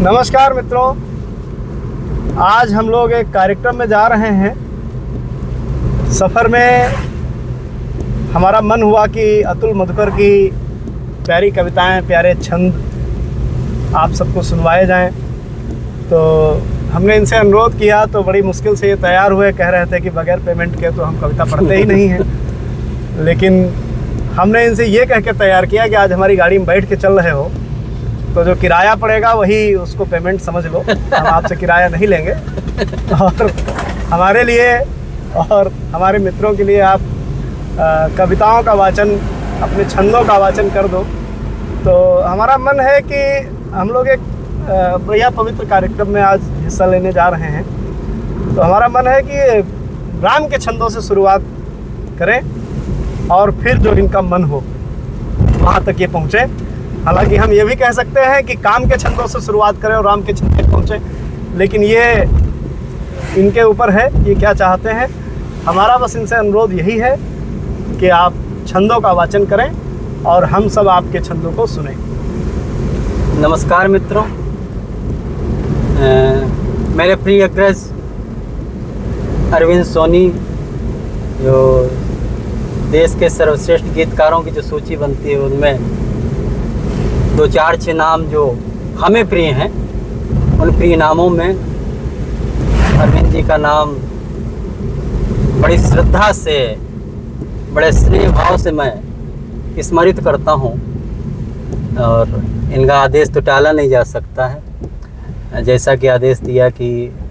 नमस्कार मित्रों, आज हम लोग एक कार्यक्रम में जा रहे हैं। सफ़र में हमारा मन हुआ कि अतुल मधुकर की प्यारी कविताएं, प्यारे छंद आप सबको सुनवाए जाएं। तो हमने इनसे अनुरोध किया तो बड़ी मुश्किल से ये तैयार हुए। कह रहे थे कि बगैर पेमेंट के तो हम कविता पढ़ते ही नहीं हैं। लेकिन हमने इनसे ये कह के तैयार किया कि आज हमारी गाड़ी में बैठ के चल रहे हो तो जो किराया पड़ेगा वही उसको पेमेंट समझ लो। हम आपसे किराया नहीं लेंगे और हमारे लिए और हमारे मित्रों के लिए आप कविताओं का वाचन, अपने छंदों का वाचन कर दो। तो हमारा मन है कि हम लोग एक बढ़िया पवित्र कार्यक्रम में आज हिस्सा लेने जा रहे हैं। तो हमारा मन है कि राम के छंदों से शुरुआत करें और फिर जो इनका मन हो वहाँ तक ये पहुँचे। हालांकि हम ये भी कह सकते हैं कि काम के छंदों से शुरुआत करें और राम के छंद तक पहुँचे, लेकिन ये इनके ऊपर है ये क्या चाहते हैं। हमारा बस इनसे अनुरोध यही है कि आप छंदों का वाचन करें और हम सब आपके छंदों को सुनें। नमस्कार मित्रों, मेरे प्रिय अग्रज अरविंद सोनी, जो देश के सर्वश्रेष्ठ गीतकारों की जो सूची बनती है उनमें 2-4-6 नाम जो हमें प्रिय हैं, उन प्रिय नामों में अरविंद जी का नाम बड़ी श्रद्धा से, बड़े स्नेह भाव से मैं स्मरित करता हूँ और इनका आदेश तो टाला नहीं जा सकता है। जैसा कि आदेश दिया कि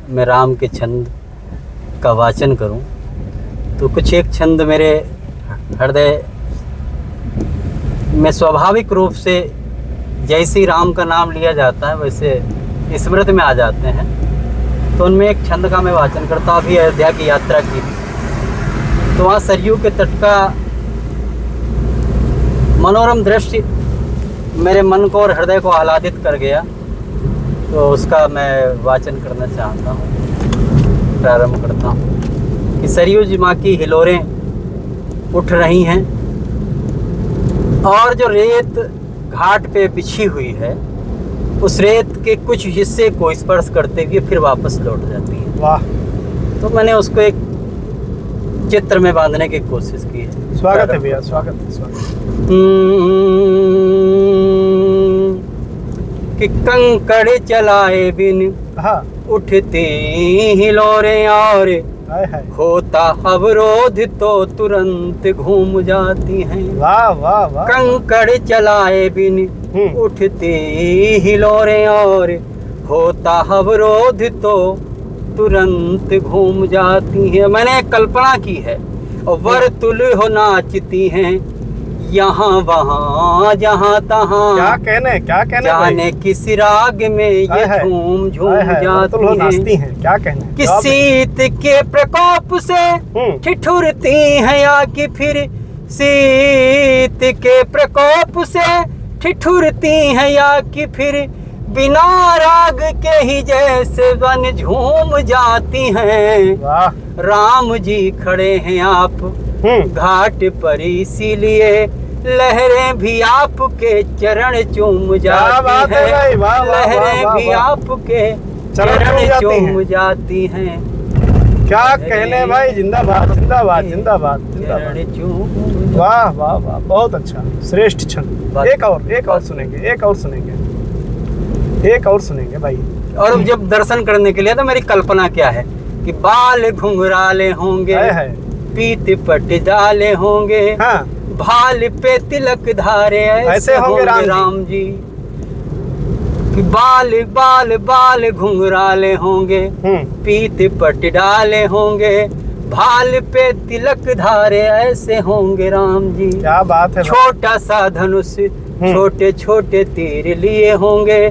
मैं राम के छंद का वाचन करूं, तो कुछ एक छंद मेरे हृदय में स्वाभाविक रूप से जैसे ही राम का नाम लिया जाता है वैसे स्मृति में आ जाते हैं। तो उनमें एक छंद का मैं वाचन करता हूँ। अभी अयोध्या की यात्रा की तो वहाँ सरयू के तट का मनोरम दृश्य मेरे मन को और हृदय को आह्लादित कर गया, तो उसका मैं वाचन करना चाहता हूँ। प्रारंभ करता हूँ कि सरयू जी माँ की हिलोरें उठ रही हैं और जो रेत घाट पे बिछी हुई है उस रेत के कुछ हिस्से को स्पर्श करते हुए फिर वापस लौट जाती है। वाह! तो मैंने उसको एक चित्र में बांधने की कोशिश की है। स्वागत है भैया, स्वागत है, स्वागत। कि कंकड़ चलाए बिन हाँ, उठती हिलोरें और हाय हाय, होता अवरोध तो तुरंत घूम जाती हैं। वाह वाह वाह। कंकड़ चलाए बिन उठती हिलोरें और होता अवरोध तो तुरंत घूम जाती हैं। मैंने कल्पना की है और वर्तुल हो नाचती हैं यहाँ वहाँ जहाँ तहाँ। क्या कहने जाने किस राग में ये झूम जाती हैं। क्या कहने कि शीत के प्रकोप से ठिठुरती हैं या कि फिर शीत के प्रकोप से ठिठुरती हैं या कि फिर बिना राग के ही जैसे वन झूम जाती हैं। वाह! राम जी खड़े हैं आप घाट पर, इसीलिए लहरें भी आपके चरण चूम जाती हैं। लहरें भी आपके चरण चूम जाती हैं। क्या कहने भाई, जिंदाबाद जिंदाबाद जिंदाबाद जिंदाबाद। वाह वाह वाह, बहुत अच्छा, श्रेष्ठ छंद। एक और सुनेंगे, एक और सुनेंगे भाई। और जब दर्शन करने के लिए तो मेरी कल्पना क्या है कि बाल घुंघराले होंगे, पीत पट डाले होंगे, हाँ, भाल पे तिलक धारे ऐसे होंगे राम जी। कि बाल बाल बाल घुंघराले होंगे, पीत पट डाले होंगे, भाल पे तिलक धारे ऐसे होंगे राम जी। क्या बात है। छोटा सा धनुष छोटे छोटे तीर लिए होंगे,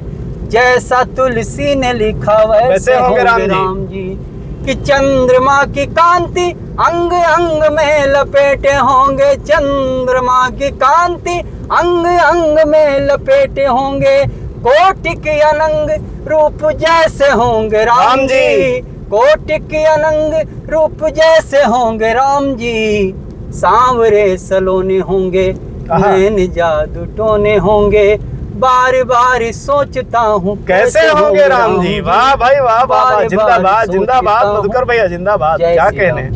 जैसा तुलसी ने लिखा वैसे होंगे राम जी। कि चंद्रमा की कांति अंग अंग में लपेटे होंगे, चंद्रमा की कांति अंग अंग में लपेटे होंगे, कोटि के अनंग रूप जैसे होंगे राम जी। कोटि के अनंग रूप जैसे होंगे राम जी। सांवरे सलोने होंगे, नैन जादू टोने होंगे, बार बार सोचता हूँ कैसे होंगे राम जी। वाह भाई वाह वाह वाह, जिंदाबाद जिंदाबाद मधुकर भैया, जिंदाबाद। क्या कहने हैं।